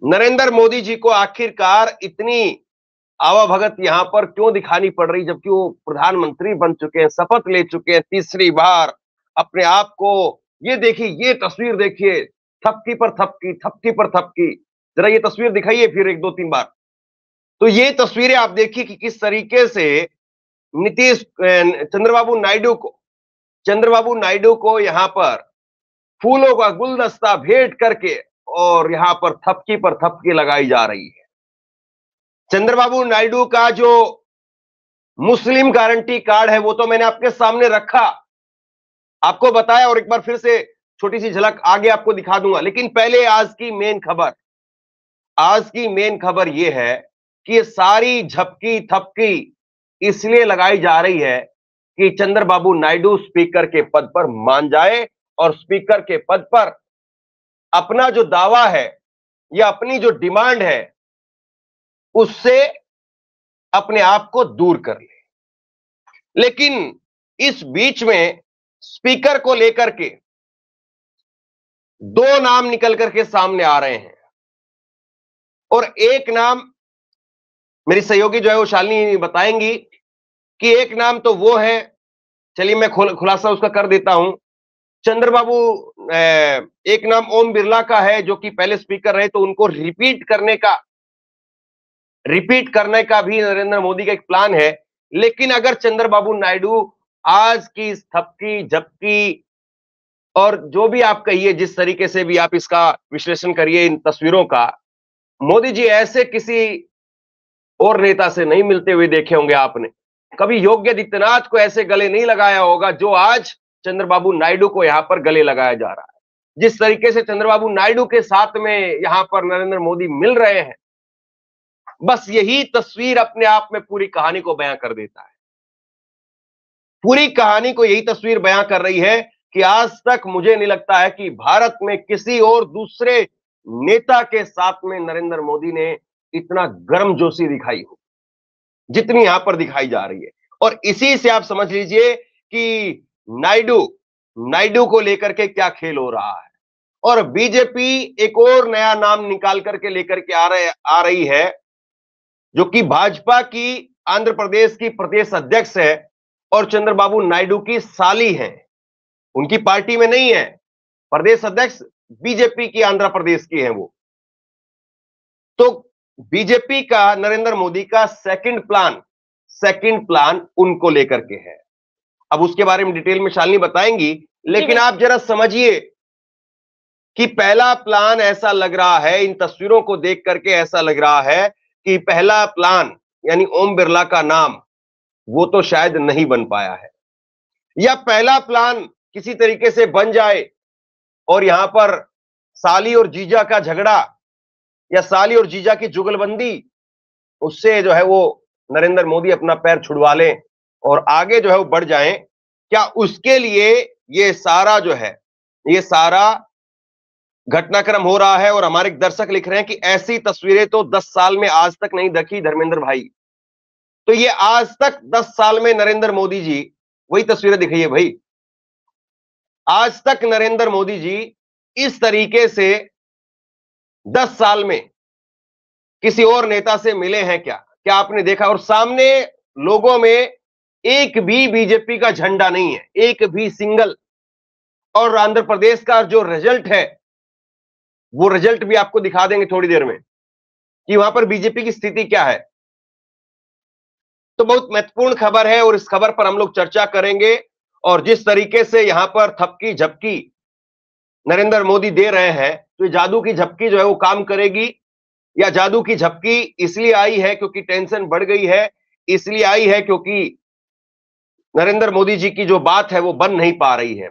नरेंद्र मोदी जी को आखिरकार इतनी आवभगत यहां पर क्यों दिखानी पड़ रही, जबकि वो प्रधानमंत्री बन चुके हैं, शपथ ले चुके हैं तीसरी बार अपने आप को। ये देखिए, ये तस्वीर देखिए, थपकी पर थपकी, थपकी पर थपकी। जरा ये तस्वीर दिखाइए फिर एक दो तीन बार। तो ये तस्वीरें आप देखिए कि किस तरीके से चंद्रबाबू नायडू को यहां पर फूलों का गुलदस्ता भेंट करके और यहां पर थपकी लगाई जा रही है। चंद्रबाबू नायडू का जो मुस्लिम गारंटी कार्ड है वो तो मैंने आपके सामने रखा, आपको बताया, और एक बार फिर से छोटी सी झलक आगे आपको दिखा दूंगा। लेकिन पहले आज की मेन खबर यह है कि ये सारी झपकी थपकी इसलिए लगाई जा रही है कि चंद्रबाबू नायडू स्पीकर के पद पर मान जाए और स्पीकर के पद पर अपना जो दावा है या अपनी जो डिमांड है उससे अपने आप को दूर कर ले। लेकिन इस बीच में स्पीकर को लेकर के दो नाम निकल करके सामने आ रहे हैं, और एक नाम मेरी सहयोगी जो है वो शालिनी बताएंगी कि एक नाम तो वो है, चलिए मैं खुलासा उसका कर देता हूं। चंद्रबाबू, एक नाम ओम बिरला का है जो कि पहले स्पीकर रहे, तो उनको रिपीट करने का भी नरेंद्र मोदी का एक प्लान है। लेकिन अगर चंद्रबाबू नायडू आज की इस थपकी झपकी और जो भी आप कहिए, जिस तरीके से भी आप इसका विश्लेषण करिए इन तस्वीरों का, मोदी जी ऐसे किसी और नेता से नहीं मिलते हुए देखे होंगे आपने। कभी योगी आदित्यनाथ को ऐसे गले नहीं लगाया होगा जो आज चंद्रबाबू नायडू को यहां पर गले लगाया जा रहा है। जिस तरीके से चंद्रबाबू नायडू के साथ में यहां पर नरेंद्र मोदी मिल रहे हैं, बस यही तस्वीर अपने आप में पूरी कहानी को बयां कर देता है। पूरी कहानी को यही तस्वीर बयां कर रही है कि आज तक मुझे नहीं लगता है कि भारत में किसी और दूसरे नेता के साथ में नरेंद्र मोदी ने इतना गर्मजोशी दिखाई हो जितनी यहां पर दिखाई जा रही है। और इसी से आप समझ लीजिए कि नायडू को लेकर के क्या खेल हो रहा है। और बीजेपी एक और नया नाम निकाल करके लेकर के आ रही है, जो कि भाजपा की आंध्र प्रदेश की प्रदेश अध्यक्ष है और चंद्रबाबू नायडू की साली है। उनकी पार्टी में नहीं है, प्रदेश अध्यक्ष बीजेपी की आंध्र प्रदेश की है वो। तो बीजेपी का नरेंद्र मोदी का सेकंड प्लान उनको लेकर के है। अब उसके बारे में डिटेल में शालिनी बताएंगी, लेकिन आप जरा समझिए कि पहला प्लान ऐसा लग रहा है, इन तस्वीरों को देख करके ऐसा लग रहा है कि पहला प्लान यानी ओम बिरला का नाम वो तो शायद नहीं बन पाया है, या पहला प्लान किसी तरीके से बन जाए और यहां पर साली और जीजा का झगड़ा या साली और जीजा की जुगलबंदी, उससे जो है वो नरेंद्र मोदी अपना पैर छुड़वा लें और आगे जो है वो बढ़ जाएं। क्या उसके लिए ये सारा घटनाक्रम हो रहा है? और हमारे दर्शक लिख रहे हैं कि ऐसी तस्वीरें तो 10 साल में आज तक नहीं देखी धर्मेंद्र भाई। तो ये आज तक 10 साल में नरेंद्र मोदी जी, वही तस्वीरें दिखाइए भाई, आज तक नरेंद्र मोदी जी इस तरीके से 10 साल में किसी और नेता से मिले हैं क्या आपने देखा? और सामने लोगों में एक भी बीजेपी का झंडा नहीं है, एक भी सिंगल। और आंध्र प्रदेश का जो रिजल्ट है वो रिजल्ट भी आपको दिखा देंगे थोड़ी देर में कि वहां पर बीजेपी की स्थिति क्या है। तो बहुत महत्वपूर्ण खबर है और इस खबर पर हम लोग चर्चा करेंगे। और जिस तरीके से यहां पर थपकी झपकी नरेंद्र मोदी दे रहे हैं, तो जादू की झपकी जो है वो काम करेगी, या जादू की झपकी इसलिए आई है क्योंकि टेंशन बढ़ गई है, इसलिए आई है क्योंकि नरेंद्र मोदी जी की जो बात है वो बन नहीं पा रही है।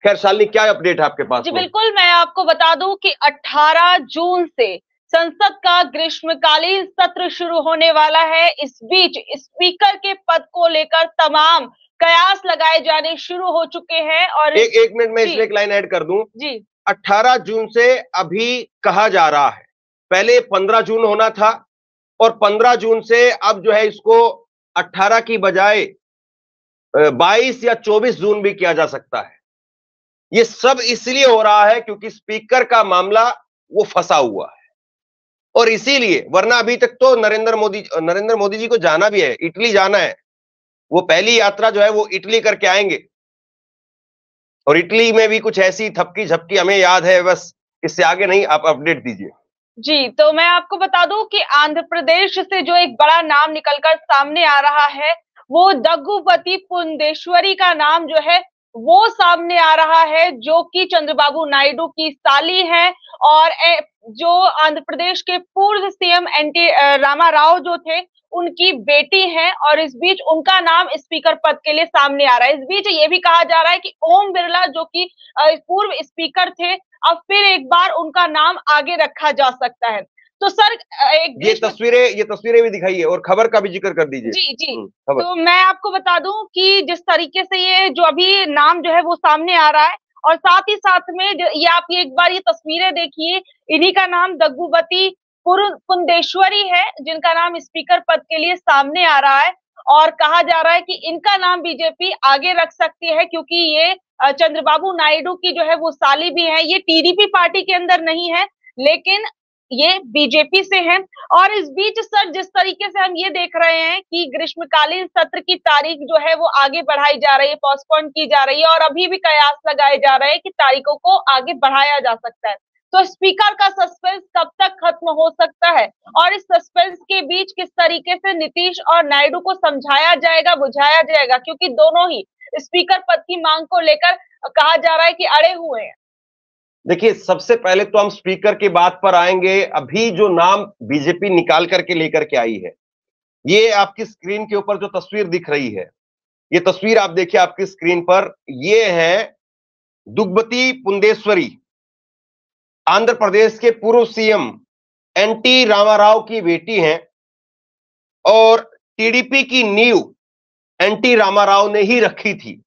खैर शालिनी, क्या अपडेट है आपके पास? जी बिल्कुल, मैं आपको बता दूं कि 18 जून से संसद का ग्रीष्मकालीन सत्र शुरू होने वाला है। इस बीच स्पीकर के पद को लेकर तमाम कयास लगाए जाने शुरू हो चुके हैं। और एक मिनट में इसमें एक लाइन ऐड कर दूं जी। 18 जून से अभी कहा जा रहा है, पहले 15 जून होना था, और 15 जून से अब जो है इसको 18 की बजाय 22 या 24 जून भी किया जा सकता है। ये सब इसलिए हो रहा है क्योंकि स्पीकर का मामला वो फंसा हुआ है। और इसीलिए, वरना अभी तक तो नरेंद्र मोदी जी को जाना भी है, इटली जाना है। वो पहली यात्रा जो है वो इटली करके आएंगे, और इटली में भी कुछ ऐसी थपकी झपकी हमें याद है, बस इससे आगे नहीं। आप अपडेट दीजिए। जी, तो मैं आपको बता दूं कि आंध्र प्रदेश से जो एक बड़ा नाम निकलकर सामने आ रहा है, वो दग्गुबती पुंडेश्वरी का नाम जो है वो सामने आ रहा है, जो कि चंद्रबाबू नायडू की साली है और जो आंध्र प्रदेश के पूर्व सीएम एनटी रामा राव जो थे उनकी बेटी है, और इस बीच उनका नाम स्पीकर पद के लिए सामने आ रहा है। इस बीच ये भी कहा जा रहा है कि ओम बिरला जो कि पूर्व स्पीकर थे, अब फिर एक बार उनका नाम आगे रखा जा सकता है। तो सर ये तस्वीरें भी दिखाइए और खबर का भी जिक्र कर दीजिए। जी जी, तो मैं आपको बता दूं कि जिस तरीके से ये जो अभी नाम जो है वो सामने आ रहा है, और साथ ही साथ में ये आप ये एक बार ये तस्वीरें देखिए, इन्हीं का नाम दग्गुबती पुंडेश्वरी है, जिनका नाम स्पीकर पद के लिए सामने आ रहा है। और कहा जा रहा है कि इनका नाम बीजेपी आगे रख सकती है, क्योंकि ये चंद्रबाबू नायडू की जो है वो साली भी है। ये टीडीपी पार्टी के अंदर नहीं है, लेकिन ये बीजेपी से हैं। और इस बीच सर जिस तरीके से हम ये देख रहे हैं कि ग्रीष्मकालीन सत्र की तारीख जो है वो आगे बढ़ाई जा रही है, पोस्टपोन की जा रही है, और अभी भी कयास लगाए जा रहे हैं कि तारीखों को आगे बढ़ाया जा सकता है। तो स्पीकर का सस्पेंस कब तक खत्म हो सकता है, और इस सस्पेंस के बीच किस तरीके से नीतीश और नायडू को समझाया जाएगा, बुझाया जाएगा, क्योंकि दोनों ही स्पीकर पद की मांग को लेकर कहा जा रहा है कि अड़े हुए हैं। देखिए, सबसे पहले तो हम स्पीकर की बात पर आएंगे। अभी जो नाम बीजेपी निकाल करके लेकर के आई है, ये आपकी स्क्रीन के ऊपर जो तस्वीर दिख रही है, ये तस्वीर आप देखिए आपकी स्क्रीन पर, ये है दुग्गबती पुंडेश्वरी, आंध्र प्रदेश के पूर्व सीएम एनटी रामाराव की बेटी हैं, और टीडीपी की नींव एनटी रामाराव ने ही रखी थी।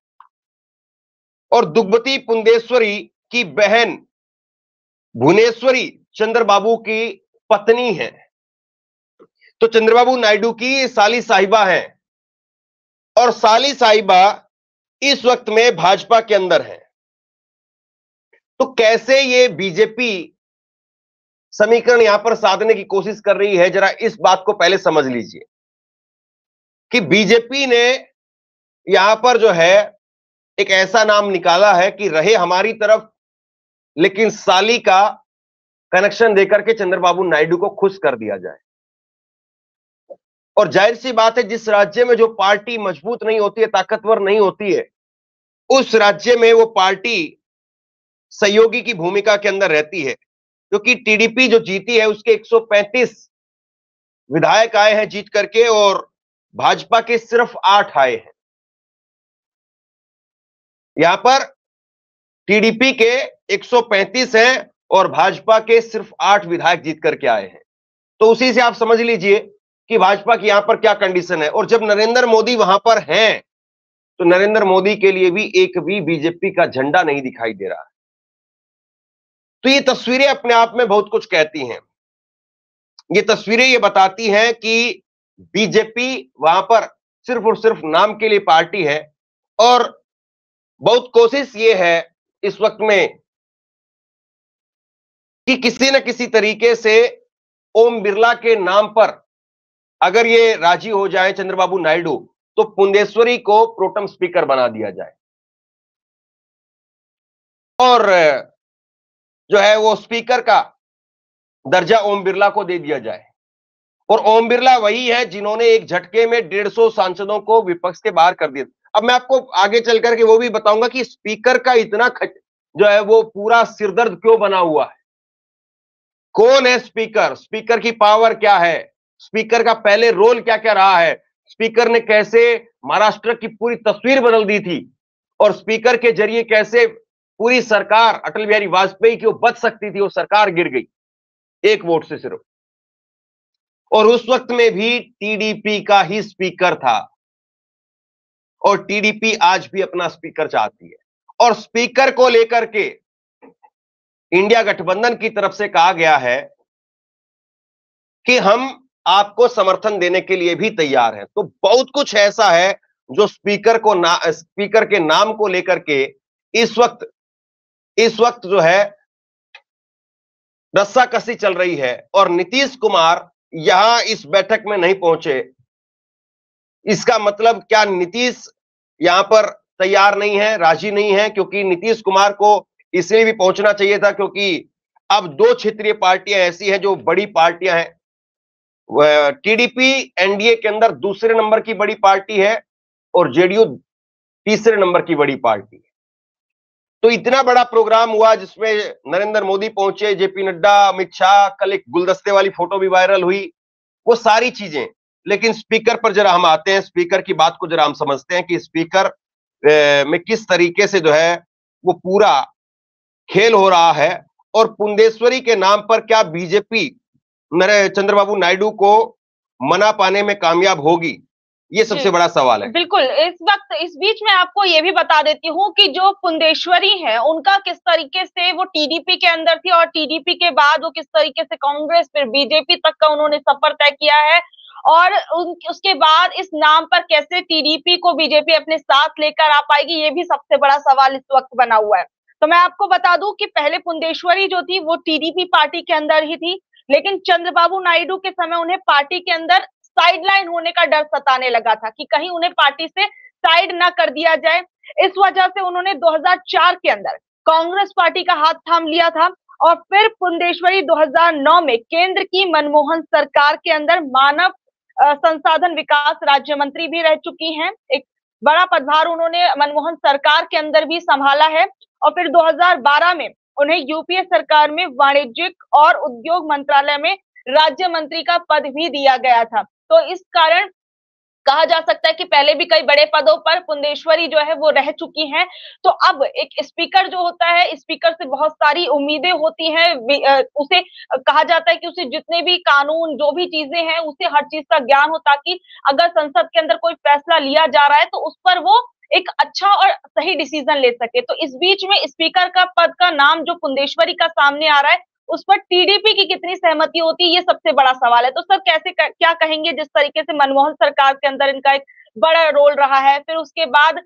और दुग्गबती पुंडेश्वरी की बहन भुवनेश्वरी चंद्रबाबू की पत्नी है, तो चंद्रबाबू नायडू की साली साहिबा है, और साली साहिबा इस वक्त में भाजपा के अंदर है। तो कैसे ये बीजेपी समीकरण यहां पर साधने की कोशिश कर रही है, जरा इस बात को पहले समझ लीजिए कि बीजेपी ने यहां पर जो है एक ऐसा नाम निकाला है कि रहे हमारी तरफ, लेकिन साली का कनेक्शन देकर के चंद्रबाबू नायडू को खुश कर दिया जाए। और जाहिर सी बात है, जिस राज्य में जो पार्टी मजबूत नहीं होती है, ताकतवर नहीं होती है, उस राज्य में वो पार्टी सहयोगी की भूमिका के अंदर रहती है। क्योंकि टीडीपी जो जीती है उसके 135 विधायक आए हैं जीत करके, और भाजपा के सिर्फ 8 आए हैं। यहां पर टीडीपी के 135 हैं और भाजपा के सिर्फ 8 विधायक जीत करके आए हैं। तो उसी से आप समझ लीजिए कि भाजपा की यहां पर क्या कंडीशन है। और जब नरेंद्र मोदी वहां पर हैं, तो नरेंद्र मोदी के लिए भी एक भी बीजेपी का झंडा नहीं दिखाई दे रहा है। तो ये तस्वीरें अपने आप में बहुत कुछ कहती हैं। ये तस्वीरें ये बताती हैं कि बीजेपी वहां पर सिर्फ और सिर्फ नाम के लिए पार्टी है, और बहुत कोशिश ये है इस वक्त में कि किसी न किसी तरीके से ओम बिरला के नाम पर अगर ये राजी हो जाए चंद्रबाबू नायडू, तो पुंडेश्वरी को प्रोटेम स्पीकर बना दिया जाए, और जो है वो स्पीकर का दर्जा ओम बिरला को दे दिया जाए। और ओम बिरला वही है जिन्होंने एक झटके में 150 सांसदों को विपक्ष के बाहर कर दिया। अब मैं आपको आगे चल करके वो भी बताऊंगा कि स्पीकर का इतना जो है वो पूरा सिरदर्द क्यों बना हुआ है, कौन है स्पीकर, स्पीकर की पावर क्या है, स्पीकर का पहले रोल क्या क्या रहा है, स्पीकर ने कैसे महाराष्ट्र की पूरी तस्वीर बदल दी थी, और स्पीकर के जरिए कैसे पूरी सरकार अटल बिहारी वाजपेयी की वो बच सकती थी, वो सरकार गिर गई एक वोट से सिर्फ। और उस वक्त में भी टीडीपी का ही स्पीकर था, और टीडीपी आज भी अपना स्पीकर चाहती है। और स्पीकर को लेकर के इंडिया गठबंधन की तरफ से कहा गया है कि हम आपको समर्थन देने के लिए भी तैयार हैं। तो बहुत कुछ ऐसा है जो स्पीकर के नाम को लेकर के इस वक्त जो है रस्साकसी चल रही है और नीतीश कुमार यहां इस बैठक में नहीं पहुंचे, इसका मतलब क्या नीतीश यहां पर तैयार नहीं है, राजी नहीं है? क्योंकि नीतीश कुमार को इसलिए भी पहुंचना चाहिए था क्योंकि अब दो क्षेत्रीय पार्टियां ऐसी हैं जो बड़ी पार्टियां हैं। टीडीपी एनडीए के अंदर दूसरे नंबर की बड़ी पार्टी है और जेडीयू तीसरे नंबर की बड़ी पार्टी है। तो इतना बड़ा प्रोग्राम हुआ जिसमें नरेंद्र मोदी पहुंचे, जेपी नड्डा, अमित शाह, कल एक गुलदस्ते वाली फोटो भी वायरल हुई, वो सारी चीजें। लेकिन स्पीकर पर जरा हम आते हैं, स्पीकर की बात को जरा हम समझते हैं कि स्पीकर में किस तरीके से जो है वो पूरा खेल हो रहा है और पुंदेश्वरी के नाम पर क्या बीजेपी चंद्रबाबू नायडू को मना पाने में कामयाब होगी, ये सबसे बड़ा सवाल है। बिल्कुल। इस वक्त इस बीच में आपको ये भी बता देती हूँ कि जो पुंदेश्वरी है उनका किस तरीके से वो टीडीपी के अंदर थी और टीडीपी के बाद वो किस तरीके से कांग्रेस फिर बीजेपी तक का उन्होंने सफर तय किया है और उसके बाद इस नाम पर कैसे टीडीपी को बीजेपी अपने साथ लेकर आ पाएगी, ये भी सबसे बड़ा सवाल इस वक्त बना हुआ है। तो मैं आपको बता दूं कि पहले पुंदेश्वरी जो थी वो टीडीपी पार्टी के अंदर ही थी, लेकिन चंद्रबाबू नायडू के समय उन्हें पार्टी के अंदर साइडलाइन होने का डर सताने लगा था कि कहीं उन्हें पार्टी से साइड ना कर दिया जाए। इस वजह से उन्होंने 2004 के अंदर कांग्रेस पार्टी का हाथ थाम लिया था और फिर पुंदेश्वरी 2009 में केंद्र की मनमोहन सरकार के अंदर मानव संसाधन विकास राज्य मंत्री भी रह चुकी हैं। एक बड़ा पदभार उन्होंने मनमोहन सरकार के अंदर भी संभाला है और फिर 2012 में उन्हें यूपीए सरकार में वाणिज्यिक और उद्योग मंत्रालय में राज्य मंत्री का पद भी दिया गया था। तो इस कारण कहा जा सकता है कि पहले भी कई बड़े पदों पर पुंदेश्वरी जो है वो रह चुकी हैं। तो अब एक स्पीकर जो होता है, स्पीकर से बहुत सारी उम्मीदें होती हैं। उसे कहा जाता है कि उसे जितने भी कानून जो भी चीजें हैं उसे हर चीज का ज्ञान हो, ताकि अगर संसद के अंदर कोई फैसला लिया जा रहा है तो उस पर वो एक अच्छा और सही डिसीजन ले सके। तो इस बीच में स्पीकर का पद का नाम जो पुंदेश्वरी का सामने आ रहा है उस पर टीडीपी की कितनी सहमति होती है, ये सबसे बड़ा सवाल है। तो सर कैसे क्या कहेंगे, जिस तरीके से मनमोहन सरकार के अंदर इनका एक बड़ा रोल रहा है, फिर उसके बाद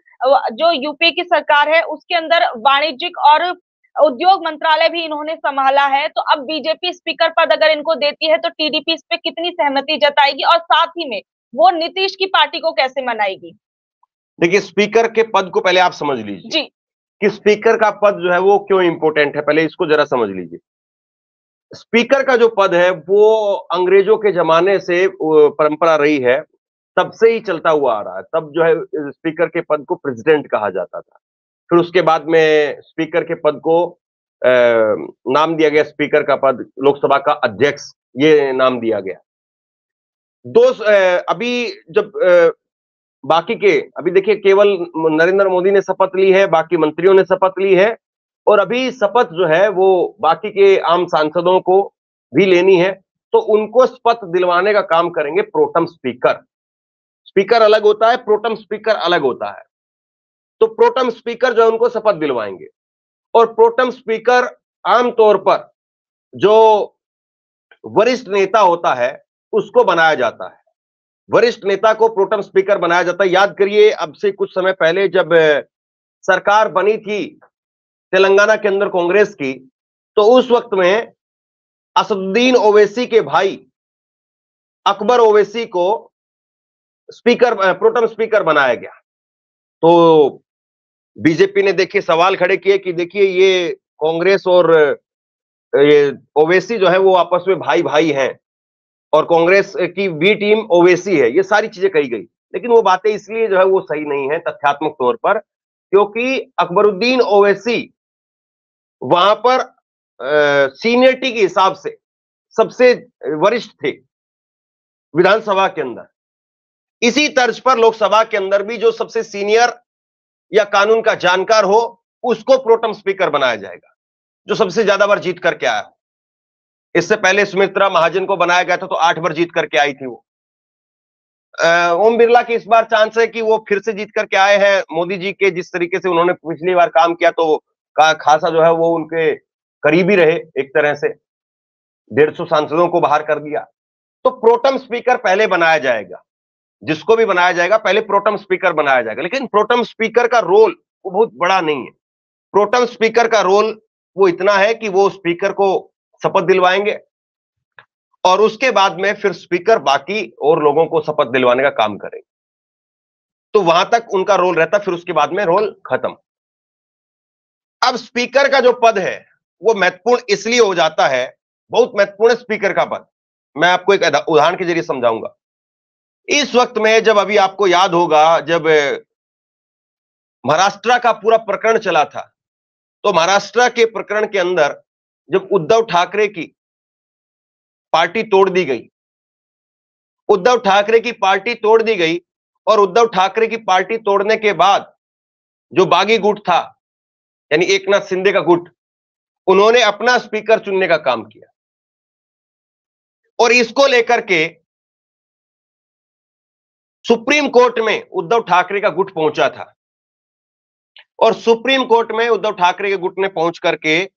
जो यूपीए की सरकार है उसके अंदर वाणिज्यिक और उद्योग मंत्रालय भी इन्होंने संभाला है, तो अब बीजेपी स्पीकर पद अगर इनको देती है तो टीडीपी इस पे कितनी सहमति जताएगी और साथ ही में वो नीतीश की पार्टी को कैसे मनाएगी? देखिए, स्पीकर के पद को पहले आप समझ लीजिए जी कि स्पीकर का पद जो है वो क्यों इंपॉर्टेंट है, पहले इसको जरा समझ लीजिए। स्पीकर का जो पद है वो अंग्रेजों के जमाने से परंपरा रही है, तब से ही चलता हुआ आ रहा है। तब जो है स्पीकर के पद को प्रेसिडेंट कहा जाता था, फिर उसके बाद में स्पीकर के पद को नाम दिया गया, स्पीकर का पद लोकसभा का अध्यक्ष, ये नाम दिया गया। अभी जब बाकी के, अभी देखिए केवल नरेंद्र मोदी ने शपथ ली है, बाकी मंत्रियों ने शपथ ली है और अभी शपथ जो है वो बाकी के आम सांसदों को भी लेनी है, तो उनको शपथ दिलवाने का काम करेंगे प्रोटम स्पीकर। स्पीकर अलग होता है, प्रोटम स्पीकर अलग होता है। तो प्रोटम स्पीकर जो है उनको शपथ दिलवाएंगे और प्रोटम स्पीकर आमतौर पर जो वरिष्ठ नेता होता है उसको बनाया जाता है। वरिष्ठ नेता को प्रोटम स्पीकर बनाया जाता है। याद करिए, अब से कुछ समय पहले जब सरकार बनी थी तेलंगाना के अंदर कांग्रेस की, तो उस वक्त में असदुद्दीन ओवैसी के भाई अकबर ओवैसी को स्पीकर, प्रोटम स्पीकर बनाया गया। तो बीजेपी ने देखिए सवाल खड़े किए कि देखिए ये कांग्रेस और ये ओवैसी जो है वो आपस में भाई भाई हैं और कांग्रेस की बी टीम ओवैसी है, ये सारी चीजें कही गई। लेकिन वो बातें इसलिए जो है वो सही नहीं है तथ्यात्मक तौर पर, क्योंकि अकबरुद्दीन ओवैसी वहां पर सीनियरिटी के हिसाब से सबसे वरिष्ठ थे विधानसभा के अंदर। इसी तर्ज पर लोकसभा के अंदर भी जो सबसे सीनियर या कानून का जानकार हो उसको प्रोटम स्पीकर बनाया जाएगा, जो सबसे ज्यादा बार जीत करके आया हो। इससे पहले सुमित्रा महाजन को बनाया गया था तो 8 बार जीत करके आई थी वो। ओम बिरला की इस बार चांस है कि वो फिर से जीत करके आए हैं। मोदी जी के जिस तरीके से उन्होंने पिछली बार काम किया तो खासा जो है वो उनके करीबी रहे, एक तरह से 150 सांसदों को बाहर कर दिया। तो प्रोटम स्पीकर पहले बनाया जाएगा, जिसको भी बनाया जाएगा पहले प्रोटम स्पीकर बनाया जाएगा। लेकिन प्रोटम स्पीकर का रोल वो बहुत बड़ा नहीं है। प्रोटम स्पीकर का रोल वो इतना है कि वो स्पीकर को शपथ दिलवाएंगे और उसके बाद में फिर स्पीकर बाकी और लोगों को शपथ दिलवाने का काम करेंगे। तो वहां तक उनका रोल रहता, फिर उसके बाद में रोल खत्म। अब स्पीकर का जो पद है वो महत्वपूर्ण इसलिए हो जाता है, बहुत महत्वपूर्ण स्पीकर का पद। मैं आपको एक उदाहरण के जरिए समझाऊंगा। इस वक्त में जब अभी आपको याद होगा, जब महाराष्ट्र का पूरा प्रकरण चला था, तो महाराष्ट्र के प्रकरण के अंदर जब उद्धव ठाकरे की पार्टी तोड़ दी गई, उद्धव ठाकरे की पार्टी तोड़ दी गई और उद्धव ठाकरे की पार्टी तोड़ने के बाद जो बागी गुट था, यानी एकनाथ शिंदे का गुट, उन्होंने अपना स्पीकर चुनने का काम किया और इसको लेकर के सुप्रीम कोर्ट में उद्धव ठाकरे का गुट पहुंचा था और सुप्रीम कोर्ट में उद्धव ठाकरे के गुट ने पहुंच करके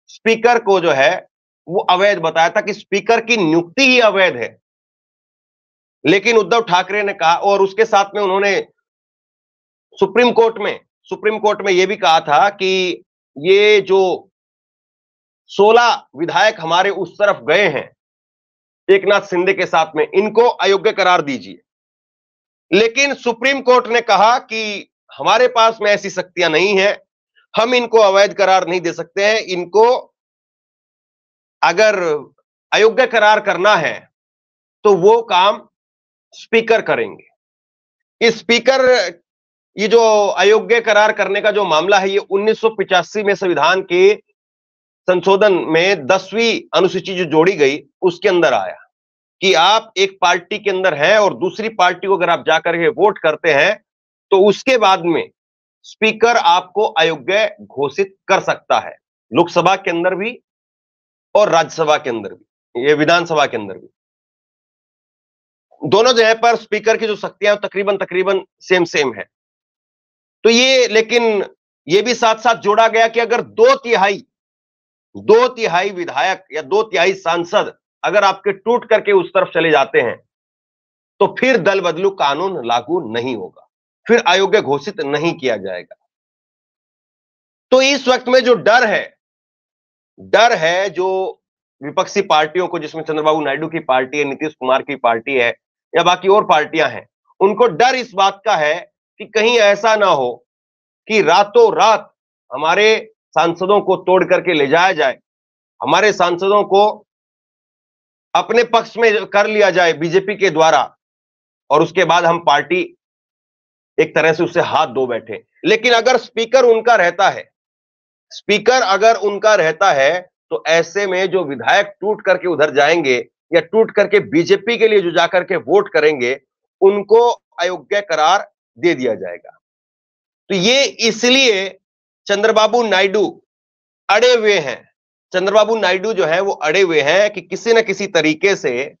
स्पीकर को जो है वो अवैध बताया था कि स्पीकर की नियुक्ति ही अवैध है। लेकिन उद्धव ठाकरे ने कहा, और उसके साथ में उन्होंने सुप्रीम कोर्ट में यह भी कहा था कि ये जो 16 विधायक हमारे उस तरफ गए हैं एकनाथ शिंदे के साथ में, इनको अयोग्य करार दीजिए। लेकिन सुप्रीम कोर्ट ने कहा कि हमारे पास में ऐसी शक्तियां नहीं है, हम इनको अवैध करार नहीं दे सकते हैं, इनको अगर अयोग्य करार करना है तो वो काम स्पीकर करेंगे। इस स्पीकर, ये जो अयोग्य करार करने का जो मामला है, ये 1985 में संविधान के संशोधन में 10वीं अनुसूची जो जोड़ी गई उसके अंदर आया कि आप एक पार्टी के अंदर हैं और दूसरी पार्टी को अगर आप जाकर के वोट करते हैं तो उसके बाद में स्पीकर आपको अयोग्य घोषित कर सकता है, लोकसभा के अंदर भी और राज्यसभा के अंदर भी, ये विधानसभा के अंदर भी, दोनों जगह पर स्पीकर की जो शक्तियां तकरीबन सेम है। तो ये, लेकिन ये भी साथ साथ जोड़ा गया कि अगर 2/3 विधायक या 2/3 सांसद अगर आपके टूट करके उस तरफ चले जाते हैं तो फिर दल बदलू कानून लागू नहीं होगा, फिर अयोग्य घोषित नहीं किया जाएगा। तो इस वक्त में जो डर है जो विपक्षी पार्टियों को, जिसमें चंद्रबाबू नायडू की पार्टी है, नीतीश कुमार की पार्टी है या बाकी और पार्टियां हैं, उनको डर इस बात का है कि कहीं ऐसा ना हो कि रातों रात हमारे सांसदों को तोड़ करके ले जाया जाए, हमारे सांसदों को अपने पक्ष में कर लिया जाए बीजेपी के द्वारा और उसके बाद हम पार्टी एक तरह से उससे हाथ धो बैठे। लेकिन अगर स्पीकर अगर उनका रहता है तो ऐसे में जो विधायक टूट करके उधर जाएंगे या टूट करके बीजेपी के लिए जो जाकर के वोट करेंगे, उनको अयोग्य करार दे दिया जाएगा। तो ये इसलिए चंद्रबाबू नायडू अड़े हुए हैं, चंद्रबाबू नायडू जो है वो अड़े हुए हैं कि किसी न किसी तरीके से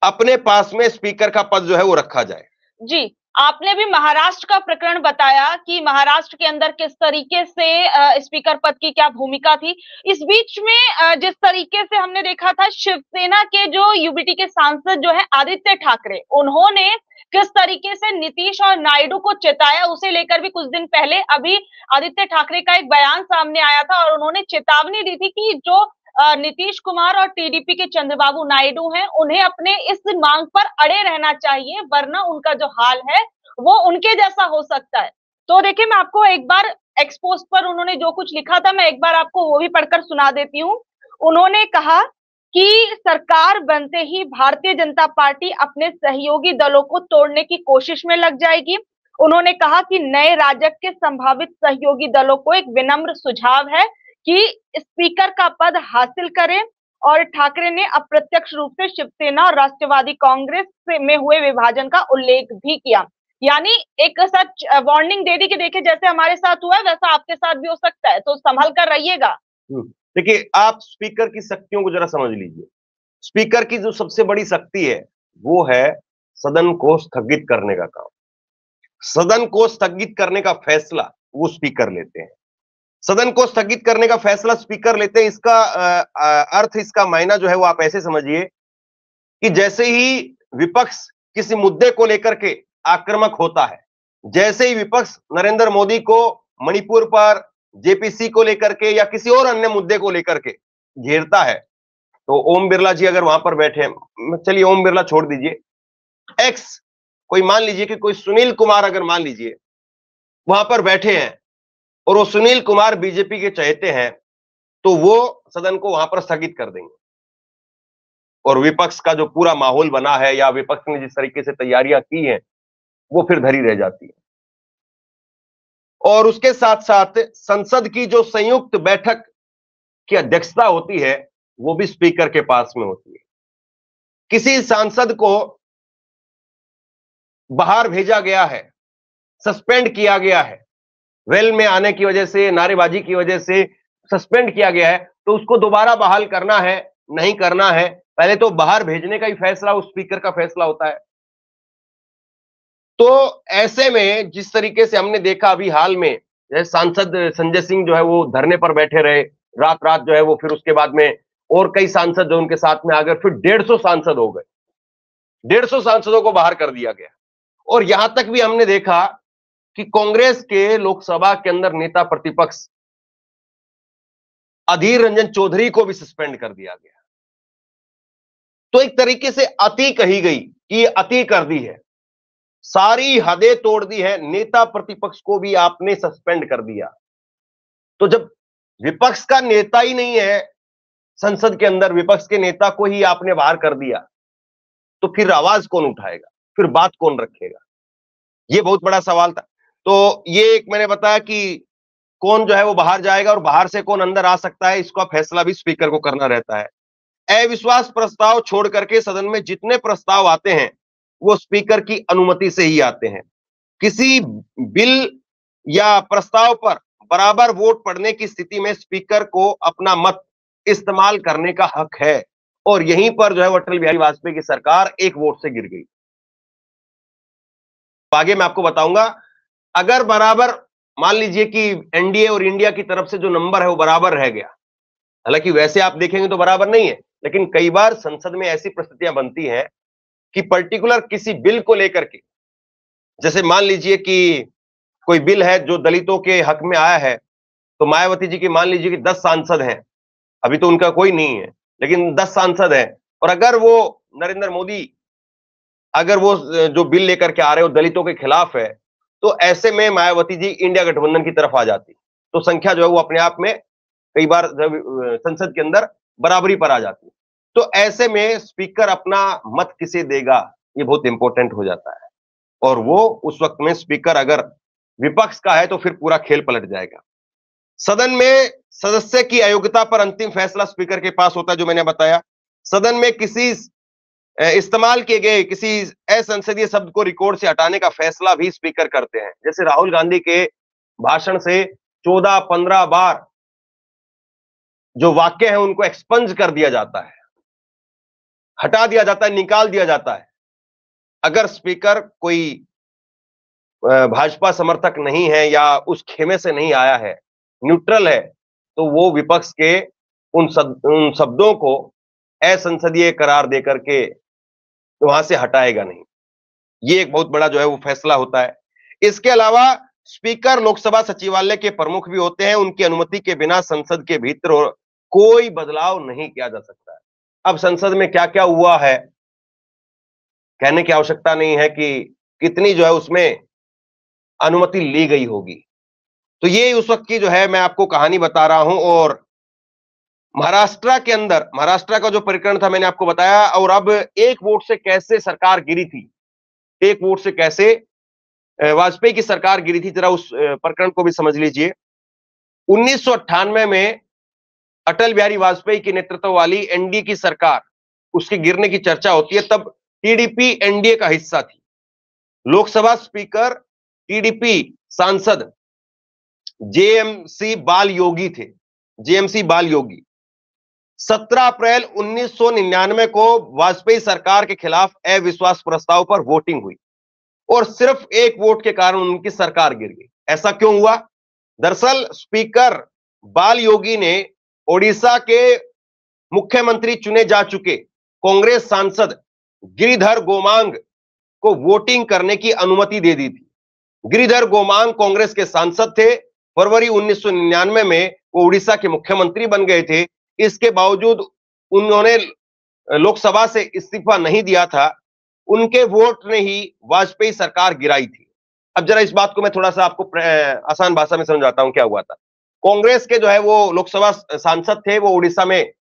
अपने पास में स्पीकर का पद जो है वो रखा जाए। जी, आपने भी महाराष्ट्र का प्रकरण बताया कि महाराष्ट्र के अंदर किस तरीके से स्पीकर पद की क्या भूमिका थी। इस बीच में जिस तरीके से हमने देखा था, शिवसेना के जो यूबीटी के सांसद जो है आदित्य ठाकरे, उन्होंने किस तरीके से नीतीश और नायडू को चेताया, उसे लेकर भी कुछ दिन पहले अभी आदित्य ठाकरे का एक बयान सामने आया था और उन्होंने चेतावनी दी थी कि जो नीतीश कुमार और टीडीपी के चंद्रबाबू नायडू हैं, उन्हें अपने इस मांग पर अड़े रहना चाहिए, वरना उनका जो हाल है वो उनके जैसा हो सकता है। तो देखिए, मैं आपको एक बार एक्सपोज पर उन्होंने जो कुछ लिखा था, मैं एक बार आपको वो भी पढ़कर सुना देती हूँ। उन्होंने कहा कि सरकार बनते ही भारतीय जनता पार्टी अपने सहयोगी दलों को तोड़ने की कोशिश में लग जाएगी। उन्होंने कहा कि नए राजग के संभावित सहयोगी दलों को एक विनम्र सुझाव है कि स्पीकर का पद हासिल करें। और ठाकरे ने अप्रत्यक्ष रूप से शिवसेना और राष्ट्रवादी कांग्रेस में हुए विभाजन का उल्लेख भी किया, यानी एक सच वार्निंग दे दी कि देखिए जैसे हमारे साथ हुआ है वैसा आपके साथ भी हो सकता है, तो संभल कर रहिएगा। देखिए, आप स्पीकर की शक्तियों को जरा समझ लीजिए। स्पीकर की जो सबसे बड़ी शक्ति है वो है सदन को स्थगित करने का काम। सदन को स्थगित करने का फैसला वो स्पीकर लेते हैं। सदन को स्थगित करने का फैसला स्पीकर लेते हैं। इसका अर्थ, इसका मायना जो है वो आप ऐसे समझिए कि जैसे ही विपक्ष किसी मुद्दे को लेकर के आक्रामक होता है, जैसे ही विपक्ष नरेंद्र मोदी को मणिपुर पर, जेपीसी को लेकर के या किसी और अन्य मुद्दे को लेकर के घेरता है, तो ओम बिरला जी अगर वहां पर बैठे हैं, चलिए ओम बिरला छोड़ दीजिए, एक्स कोई मान लीजिए कि कोई सुनील कुमार अगर मान लीजिए वहां पर बैठे हैं और वो सुनील कुमार बीजेपी के चहेते हैं, तो वो सदन को वहां पर स्थगित कर देंगे और विपक्ष का जो पूरा माहौल बना है या विपक्ष ने जिस तरीके से तैयारियां की हैं वो फिर धरी रह जाती है। और उसके साथ साथ संसद की जो संयुक्त बैठक की अध्यक्षता होती है वो भी स्पीकर के पास में होती है। किसी सांसद को बाहर भेजा गया है, सस्पेंड किया गया है, वेल में आने की वजह से, नारेबाजी की वजह से सस्पेंड किया गया है, तो उसको दोबारा बहाल करना है नहीं करना है, पहले तो बाहर भेजने का ही फैसला उस स्पीकर का फैसला होता है। तो ऐसे में जिस तरीके से हमने देखा अभी हाल में, जैसे सांसद संजय सिंह जो है वो धरने पर बैठे रहे रात रात जो है वो, फिर उसके बाद में और कई सांसद जो उनके साथ में आ गए, फिर 150 सांसद हो गए, 150 सांसदों को बाहर कर दिया गया। और यहां तक भी हमने देखा कि कांग्रेस के लोकसभा के अंदर नेता प्रतिपक्ष अधीर रंजन चौधरी को भी सस्पेंड कर दिया गया। तो एक तरीके से अति कही गई कि अति कर दी है, सारी हदें तोड़ दी है, नेता प्रतिपक्ष को भी आपने सस्पेंड कर दिया। तो जब विपक्ष का नेता ही नहीं है संसद के अंदर, विपक्ष के नेता को ही आपने बाहर कर दिया, तो फिर आवाज कौन उठाएगा, फिर बात कौन रखेगा? ये बहुत बड़ा सवाल था। तो ये एक मैंने बताया कि कौन जो है वो बाहर जाएगा और बाहर से कौन अंदर आ सकता है, इसका फैसला भी स्पीकर को करना रहता है। अविश्वास प्रस्ताव छोड़ करके सदन में जितने प्रस्ताव आते हैं वो स्पीकर की अनुमति से ही आते हैं। किसी बिल या प्रस्ताव पर बराबर वोट पड़ने की स्थिति में स्पीकर को अपना मत इस्तेमाल करने का हक है, और यहीं पर जो है अटल बिहारी वाजपेयी की सरकार एक वोट से गिर गई। आगे मैं आपको बताऊंगा, अगर बराबर मान लीजिए कि एनडीए और इंडिया की तरफ से जो नंबर है वो बराबर रह गया, हालांकि वैसे आप देखेंगे तो बराबर नहीं है, लेकिन कई बार संसद में ऐसी परिस्थितियां बनती हैं कि पर्टिकुलर किसी बिल को लेकर के, जैसे मान लीजिए कि कोई बिल है जो दलितों के हक में आया है, तो मायावती जी की मान लीजिए कि 10 सांसद हैं, अभी तो उनका कोई नहीं है, लेकिन 10 सांसद हैं, और अगर वो नरेंद्र मोदी अगर वो जो बिल लेकर के आ रहे हो दलितों के खिलाफ है, तो ऐसे में मायावती जी इंडिया गठबंधन की तरफ आ जाती, तो संख्या जो है वो अपने आप में कई बार संसद के अंदर बराबरी पर आ जाती। तो ऐसे में स्पीकर अपना मत किसे देगा, ये बहुत इंपॉर्टेंट हो जाता है, और वो उस वक्त में स्पीकर अगर विपक्ष का है तो फिर पूरा खेल पलट जाएगा। सदन में सदस्य की अयोग्यता पर अंतिम फैसला स्पीकर के पास होता है, जो मैंने बताया। सदन में किसी इस्तेमाल किए गए किसी असंसदीय शब्द को रिकॉर्ड से हटाने का फैसला भी स्पीकर करते हैं। जैसे राहुल गांधी के भाषण से 14-15 बार जो वाक्य है उनको एक्सपंज कर दिया जाता है, हटा दिया जाता है, निकाल दिया जाता है। अगर स्पीकर कोई भाजपा समर्थक नहीं है या उस खेमे से नहीं आया है, न्यूट्रल है, तो वो विपक्ष के उन शब्दों को असंसदीय करार देकर के वहां से हटाएगा नहीं। ये एक बहुत बड़ा जो है वो फैसला होता है। इसके अलावा स्पीकर लोकसभा सचिवालय के प्रमुख भी होते हैं, उनकी अनुमति के बिना संसद के भीतर कोई बदलाव नहीं किया जा सकता है। अब संसद में क्या क्या हुआ है कहने की आवश्यकता नहीं है कि कितनी जो है उसमें अनुमति ली गई होगी। तो ये उस वक्त की जो है मैं आपको कहानी बता रहा हूं। और महाराष्ट्र के अंदर, महाराष्ट्र का जो प्रकरण था मैंने आपको बताया, और अब एक वोट से कैसे सरकार गिरी थी, एक वोट से कैसे वाजपेयी की सरकार गिरी थी, जरा उस प्रकरण को भी समझ लीजिए। 1998 में अटल बिहारी वाजपेयी के नेतृत्व वाली एनडीए की सरकार, उसके गिरने की चर्चा होती है, तब टीडीपी एनडीए का हिस्सा थी। लोकसभा स्पीकर टीडीपी सांसद जेएमसी बाल योगी थे, जेएमसी बाल योगी। 17 अप्रैल 1999 को वाजपेयी सरकार के खिलाफ अविश्वास प्रस्ताव पर वोटिंग हुई और सिर्फ एक वोट के कारण उनकी सरकार गिर गई। ऐसा क्यों हुआ? दरअसल स्पीकर बाल योगी ने ओडिशा के मुख्यमंत्री चुने जा चुके कांग्रेस सांसद गिरिधर गोमांग को वोटिंग करने की अनुमति दे दी थी। गिरिधर गोमांग कांग्रेस के सांसद थे। फरवरी 1999 में वो उड़ीसा के मुख्यमंत्री बन गए थे। इसके बावजूद उन्होंने लोकसभा से इस्तीफा नहीं दिया था, उनके वोट ने ही वाजपेयी सरकार गिराई थी। अब जरा इस बात को मैं थोड़ा सा आपको आसान भाषा में समझाता हूं क्या हुआ था। कांग्रेस के जो है वो लोकसभा सांसद थे, वो उड़ीसा में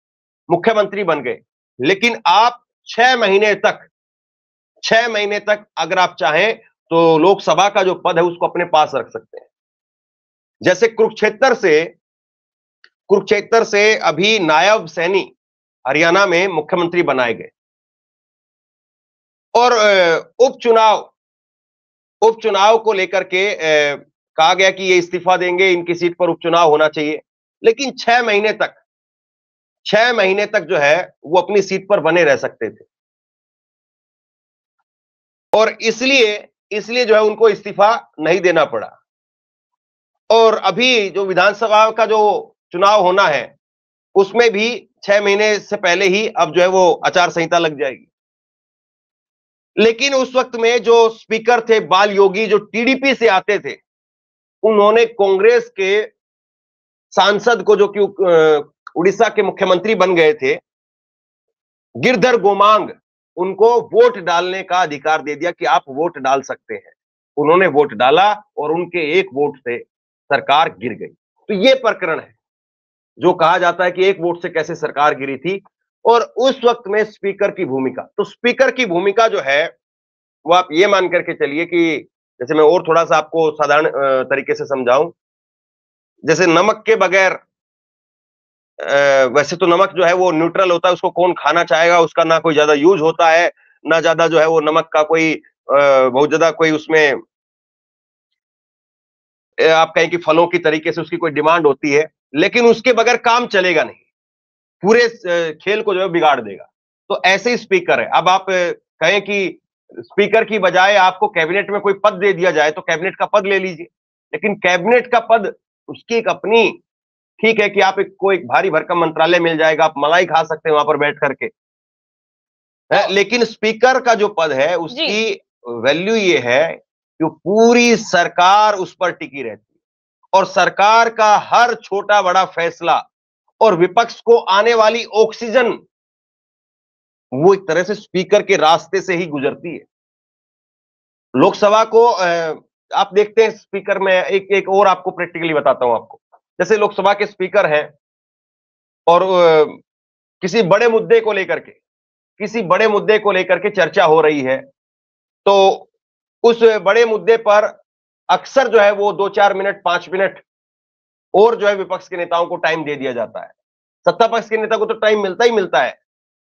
मुख्यमंत्री बन गए, लेकिन आप 6 महीने तक अगर आप चाहें तो लोकसभा का जो पद है उसको अपने पास रख सकते हैं। जैसे कुरुक्षेत्र से अभी नायब सैनी हरियाणा में मुख्यमंत्री बनाए गए और उपचुनाव को लेकर के कहा गया कि ये इस्तीफा देंगे, इनकी सीट पर उपचुनाव होना चाहिए, लेकिन 6 महीने तक जो है वो अपनी सीट पर बने रह सकते थे और इसलिए जो है उनको इस्तीफा नहीं देना पड़ा। और अभी जो विधानसभा का जो चुनाव होना है उसमें भी 6 महीने से पहले ही अब जो है वो आचार संहिता लग जाएगी। लेकिन उस वक्त में जो स्पीकर थे बाल योगी, जो टीडीपी से आते थे, उन्होंने कांग्रेस के सांसद को, जो कि उड़ीसा के मुख्यमंत्री बन गए थे, गिरधर गोमांग, उनको वोट डालने का अधिकार दे दिया कि आप वोट डाल सकते हैं। उन्होंने वोट डाला और उनके एक वोट से सरकार गिर गई। तो ये प्रकरण है जो कहा जाता है कि एक वोट से कैसे सरकार गिरी थी। और उस वक्त में स्पीकर की भूमिका, तो स्पीकर की भूमिका जो है वो आप ये मान करके चलिए कि जैसे मैं और थोड़ा सा आपको साधारण तरीके से समझाऊं, जैसे नमक के बगैर, वैसे तो नमक जो है वो न्यूट्रल होता है, उसको कौन खाना चाहेगा, उसका ना कोई ज्यादा यूज होता है, ना ज्यादा जो है वो नमक का कोई बहुत ज्यादा कोई उसमें आप कहें कि फलों की तरीके से उसकी कोई डिमांड होती है, लेकिन उसके बगैर काम चलेगा नहीं, पूरे खेल को जो है बिगाड़ देगा। तो ऐसे ही स्पीकर है। अब आप कहें कि स्पीकर की बजाय आपको कैबिनेट में कोई पद दे दिया जाए तो कैबिनेट का पद ले लीजिए, लेकिन कैबिनेट का पद उसकी एक अपनी, ठीक है कि आप एक भारी भरकम मंत्रालय मिल जाएगा, आप मलाई खा सकते हैं वहां पर बैठ करके, लेकिन स्पीकर का जो पद है उसकी वैल्यू ये है कि पूरी सरकार उस पर टिकी रहती है और सरकार का हर छोटा बड़ा फैसला और विपक्ष को आने वाली ऑक्सीजन वो एक तरह से स्पीकर के रास्ते से ही गुजरती है। लोकसभा को आप देखते हैं स्पीकर में एक और आपको प्रैक्टिकली बताता हूं आपको। जैसे लोकसभा के स्पीकर हैं और किसी बड़े मुद्दे को लेकर के चर्चा हो रही है, तो उस बड़े मुद्दे पर अक्सर जो है वो 2-4 मिनट 5 मिनट और जो है विपक्ष के नेताओं को टाइम दे दिया जाता है। सत्ता पक्ष के नेता को तो टाइम मिलता ही मिलता है,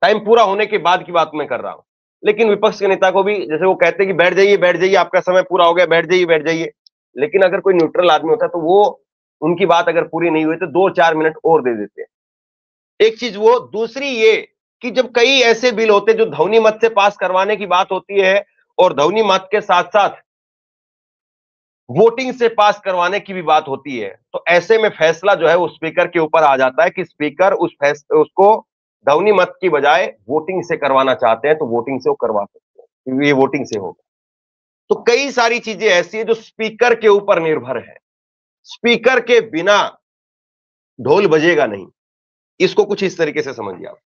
टाइम पूरा होने के बाद की बात मैं कर रहा हूं, लेकिन विपक्ष के नेता को भी जैसे वो कहते हैं कि बैठ जाइए, आपका समय पूरा हो गया, बैठ जाइए। लेकिन अगर कोई न्यूट्रल आदमी होता है तो वो उनकी बात अगर पूरी नहीं हुई तो 2-4 मिनट और दे देते हैं। एक चीज वो, दूसरी ये कि जब कई ऐसे बिल होते हैं जो ध्वनि मत से पास करवाने की बात होती है और ध्वनि मत के साथ साथ वोटिंग से पास करवाने की भी बात होती है, तो ऐसे में फैसला जो है वो स्पीकर के ऊपर आ जाता है कि स्पीकर उसको ध्वनि मत की बजाय वोटिंग से करवाना चाहते हैं तो वोटिंग से वो करवा सकते हैं, ये वोटिंग से होगा। तो कई सारी चीजें ऐसी है जो स्पीकर के ऊपर निर्भर है। स्पीकर के बिना ढोल बजेगा नहीं। इसको कुछ इस तरीके से समझिए आप।